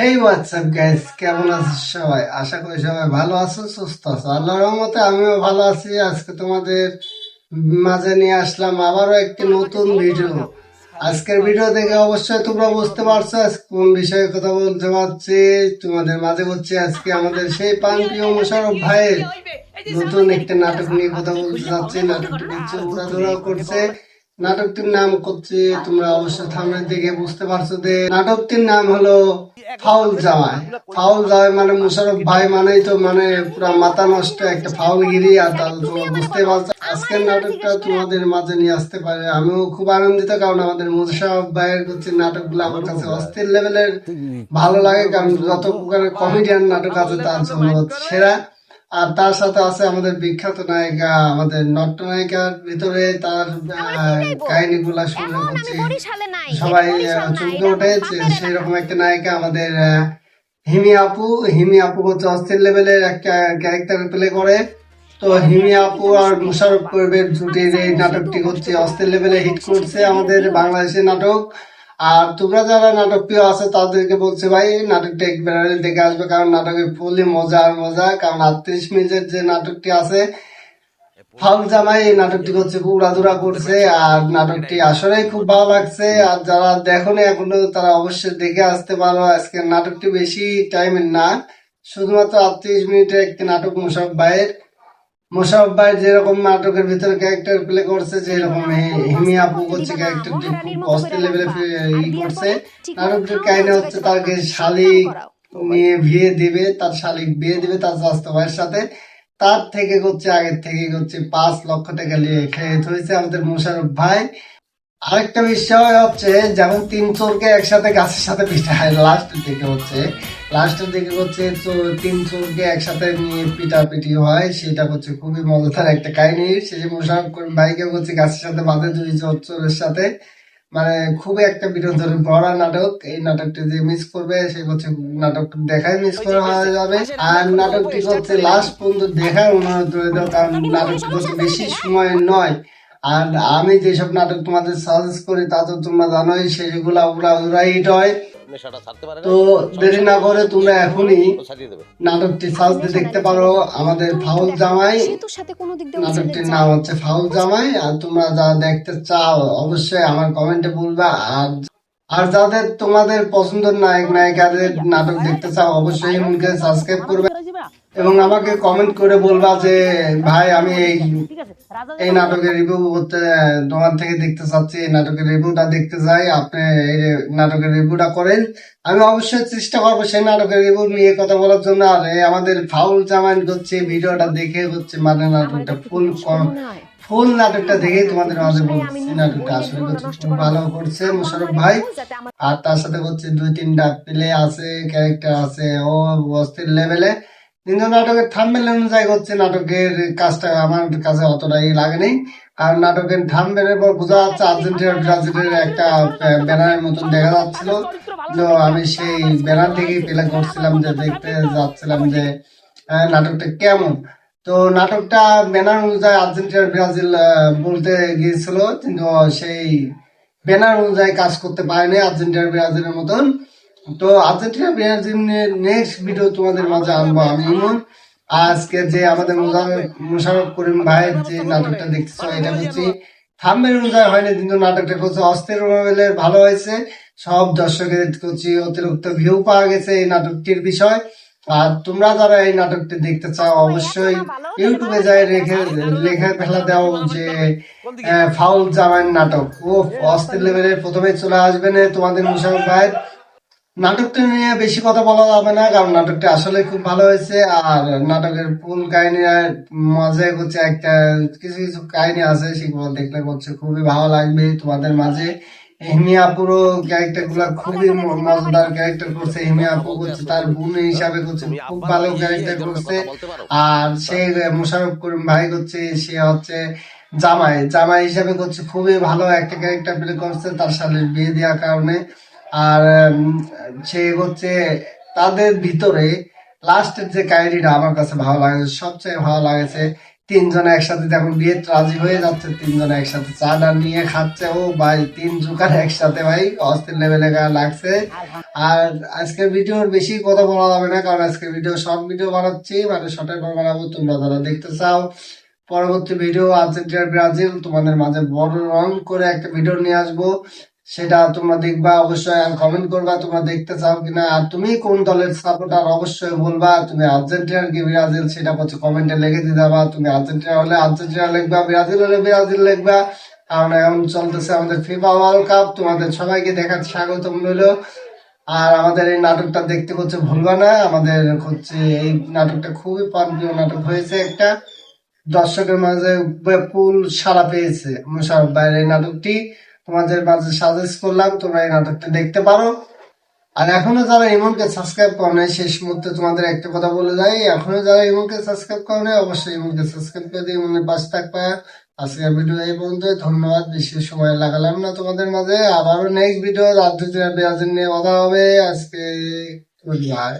হেই WhatsApp guys, কেমন আছো সবাই? আশা করি সবাই ভালো আছো, সুস্থ আছো। আল্লাহর রহমতে আমিও ভালো আছি। আজকে তোমাদের মাঝে নিয়ে আসলাম আবারও একটি নতুন ভিডিও। আজকের ভিডিও দেখে অবশ্যই তোমরা বুঝতে পারছো আজকে কোন বিষয়ে কথা বলতে পারছি। তোমাদের মাঝে হচ্ছে আজকে আমাদের সেই প্রাণপ্রিয় মোশাররফ ভাইয়ের নতুন একটা নাটক নিয়ে কথা বলতে যাচ্ছি। নাটকটি হচ্ছে উড়াধুরা করছে। নাটকটির নাম করছে, তোমরা অবশ্যই থাম্বনেল দেখে বুঝতে পারছো যে নাটকটির নাম হলো ফাউল জামাই। ফাউল জামাই মানে মোশাররফ ভাই মানেই তো মানে পুরা মাথা নষ্ট একটা ফাউলগিরি। আর তাহলে তোমরা বুঝতে পারছো আজকের নাটকটা তোমাদের মাঝে নিয়ে আসতে পারে। আমিও খুব আনন্দিত, কারণ আমাদের মোশাররফ ভাইয়ের হচ্ছে নাটকগুলো আমার কাছে অস্থির লেভেলের ভালো লাগে, কারণ যত প্রকারের কমেডিয়ান নাটক আছে তার জন্য সেরা। আর তার সাথে আছে আমাদের বিখ্যাত নায়িকা, আমাদের নটনায়িকার ভিতরে তার কাহিনীগুলা শুনলে হচ্ছে সবাই চমকে ওঠে। সেই রকম একটা নায়িকা আমাদের হিমি আপু। হিমি আপু হচ্ছে অস্থির লেভেলের একটা ক্যারেক্টার প্লে করে। তো হিমি আপু আর মোশাররফ করিমের জুটির এই নাটকটি হচ্ছে অস্থির লেভেলে হিট করছে আমাদের বাংলাদেশের নাটক। আর তোমরা যারা নাটক প্রিয় আছে তাদেরকে বলছে ভাই নাটকটা একবার দেখে আসবে, কারণ নাটকে ফুললি মজা আর মজা। কারণ 38 মিনিটের যে নাটকটি আছে ফাউল জামাই, এই নাটকটি হচ্ছে খুব উড়াধুরা করছে। আর নাটকটি আসলে খুব ভালো লাগছে। আর যারা দেখোনি এখনো তারা অবশ্যই দেখে আসতে পারো। আজকের নাটকটি বেশি টাইমের না, শুধুমাত্র 38 মিনিটের একটি নাটক। মোশাররফ ভাই যেরকম নাটকের ভিতরে ক্যারেক্টার প্লে করছে, যেরকম হিমি আপু করছে ক্যারেক্টারটি খুব অস্থির লেভেলে করছে। নাটকটির কাহিনী হচ্ছে তাকে শালিক নিয়ে বিয়ে দিবে, তার শালিক বিয়ে দিবে তার চাচাতো ভাইয়ের সাথে। তার থেকে হচ্ছে আগের থেকে হচ্ছে 5 লক্ষ টাকা নিয়ে খেয়ে হয়েছে আমাদের মোশাররফ ভাই। আরেকটা বিষয় হচ্ছে যেমন তিন চোরকে একসাথে গাছের সাথে পিঠায় লাস্টের দিকে হচ্ছে তো তিন চোরকে একসাথে নিয়ে পিটাপিটি হয়, সেটা হচ্ছে খুবই মজাদার একটা কাহিনী। সে যে মোশাররফ করিম ভাইকে হচ্ছে গাছের সাথে বাঁধে দুই চোরের সাথে, মানে খুবই একটা বিনোদনের ভরা নাটক। এই নাটকটি যে মিস করবে সে হচ্ছে নাটক দেখাই মিস করা হয়ে যাবে। আর নাটকটি হচ্ছে লাস্ট পর্যন্ত দেখার অনুরোধ রইল, কারণ নাটকটি হচ্ছে বেশি সময় নয়। আর আমি যেসব নাটক তোমাদের সাজেস্ট করি তা তো তোমরা জানোই, সেগুলা উড়া হিট হয়। তো দেরি না করে তোমরা এখনই নাটকটি সার্চ দিয়ে দেখতে পারো, আমাদের ফাউল জামাই। নাটকটির নাম হচ্ছে ফাউল জামাই। আর তোমরা যারা দেখতে চাও অবশ্যই আমার কমেন্টে বলবা। আর আর যাদের তোমাদের পছন্দের নায়ক নায়িকাদের নাটক দেখতে চাও অবশ্যই এমনকে সাবস্ক্রাইব করবে এবং আমাকে কমেন্ট করে বলবা যে ভাই আমি এই নাটকের রিভিউ করতে তোমার থেকে দেখতে চাচ্ছি, এই নাটকের রিভিউটা দেখতে চাই, আপনি এই নাটকের রিভিউটা করেন। আমি অবশ্যই চেষ্টা করবো সেই নাটকের রিভিউ নিয়ে কথা বলার জন্য। আর আমাদের ফাউল জামান হচ্ছে ভিডিওটা দেখে হচ্ছে মানে নাটকটা ফুল নাটকটা দেখেই তোমাদের মাঝে বলছি নাটকটা আসলে হচ্ছে খুব ভালো করছে মোশাররফ ভাই। আর তার সাথে হচ্ছে 2-3টা প্লে আছে, ক্যারেক্টার আছে, ও অস্থির লেভেলে। কিন্তু নাটকের থাম্বনেল অনুযায়ী হচ্ছে নাটকের কাজটা আমার কাছে অতটাই লাগেনি। আর নাটকের থাম্বনেলের পর বোঝা যাচ্ছে আর্জেন্টিনা ব্রাজিলের একটা ব্যানারের মতন দেখা যাচ্ছিল। তো আমি সেই ব্যানার থেকেই প্লে করছিলাম, যে দেখতে যাচ্ছিলাম যে নাটকটা কেমন। তো নাটকটা ব্যানার অনুযায়ী আর্জেন্টিনা ব্রাজিল বলতে গিয়েছিল, কিন্তু সেই ব্যানার অনুযায়ী কাজ করতে পারেনি আর্জেন্টিনা ব্রাজিলের মতন। তো আর্জেন্টিনা ব্রাজিল নেক্সট ভিডিও তোমাদের মাঝে আনবো আমি ইমন। আজকে যে আমাদের মোশাররফ করিম ভাইয়ের যে নাটকটা দেখতেছো এটা হচ্ছে থাম্বেল অনুযায়ী হয়নি, কিন্তু নাটকটা হচ্ছে অস্থির লেভেলের ভালো হয়েছে। সব দর্শকের হচ্ছে অতিরিক্ত ভিউ পাওয়া গেছে এই নাটকটির বিষয়। আর তোমরা যারা এই নাটকটি দেখতে চাও অবশ্যই ইউটিউবে যাই লেখা ফেলা দাও যে ফাউল জামাইন নাটক। ও অস্থির লেভেলের প্রথমে চলে আসবেন তোমাদের মোশাররফ ভাইয়ের। নাটকটা নিয়ে বেশি কথা বলা যাবে না, কারণ নাটকটা আসলে খুব ভালো হয়েছে। আর নাটকের ফুল কাহিনী মজায় হচ্ছে একটা কিছু কিছু কাহিনী আছে, সেগুলো দেখলে হচ্ছে খুবই ভালো লাগবে তোমাদের মাঝে। হিমি আপুরও ক্যারেক্টার গুলা খুবই মজাদার ক্যারেক্টার করছে। হিমি আপু হচ্ছে তার বোন হিসাবে হচ্ছে খুব ভালো ক্যারেক্টার করছে। আর সে মোশাররফ করিম ভাই হচ্ছে সে হচ্ছে জামাই জামাই হিসাবে হচ্ছে খুবই ভালো একটা ক্যারেক্টার প্লে করছে তার সাথে বিয়ে দেওয়ার কারণে। আর সে হচ্ছে তাদের ভিতরে লাস্টের যে কাহিনীটা আমার কাছে ভালো লাগেছে, সবচেয়ে ভালো লাগেছে তিনজনে একসাথে এখন বিয়ে রাজি হয়ে যাচ্ছে, তিনজনে একসাথে চা টা নিয়ে খাচ্ছে। ও ভাই, তিন জোকার একসাথে ভাই অস্থির লেভেলে লাগছে। আর আজকের ভিডিওর বেশি কথা বলা যাবে না, কারণ আজকে ভিডিও শর্ট ভিডিও বানাচ্ছি, মানে শর্টের পর বানাবো। তোমরা যারা দেখতে চাও পরবর্তী ভিডিও আর্জেন্টিনা ব্রাজিল তোমাদের মাঝে বড় রং করে একটা ভিডিও নিয়ে আসবো, সেটা তোমরা দেখবা অবশ্যই। আর কমেন্ট করবা তোমরা দেখতে চাও কিনা, আর তুমি কোন দলের সাপোর্টার অবশ্যই বলবা। তুমি আর্জেন্টিনার কি ব্রাজিল সেটা হচ্ছে কমেন্টে লিখে দিয়ে যাবা। তুমি আর্জেন্টিনা হলে আর্জেন্টিনা লিখবা, ব্রাজিল হলে ব্রাজিল লিখবা। কারণ এখন চলতেছে আমাদের ফিফা ওয়ার্ল্ড কাপ, তোমাদের সবাইকে দেখার স্বাগতম রইল। আর আমাদের এই নাটকটা দেখতে হচ্ছে ভুলবা না। আমাদের হচ্ছে এই নাটকটা খুবই প্রাণপ্রিয় নাটক হয়েছে একটা, দর্শকের মাঝে বিপুল সাড়া পেয়েছে। মোশাররফ ভাইয়ের এই নাটকটি তোমাদের মাঝে সাজেস্ট করলাম, তোমরা এই নাটকটা দেখতে পারো। আর এখনো যারা ইমনকে সাবস্ক্রাইব করো নাই, শেষ মুহূর্তে তোমাদের একটা কথা বলে যাই, এখনো যারা ইমনকে সাবস্ক্রাইব করো নাই অবশ্যই ইমনকে সাবস্ক্রাইব করে দিয়ে ইমনের পাশে থাকবা। আজকের ভিডিও এই পর্যন্ত, ধন্যবাদ। বেশি সময় লাগালাম না তোমাদের মাঝে। আবারও নেক্সট ভিডিও আর্জেন্টিনা ব্রাজিল নিয়ে কথা হবে। আজকে গুড বাই।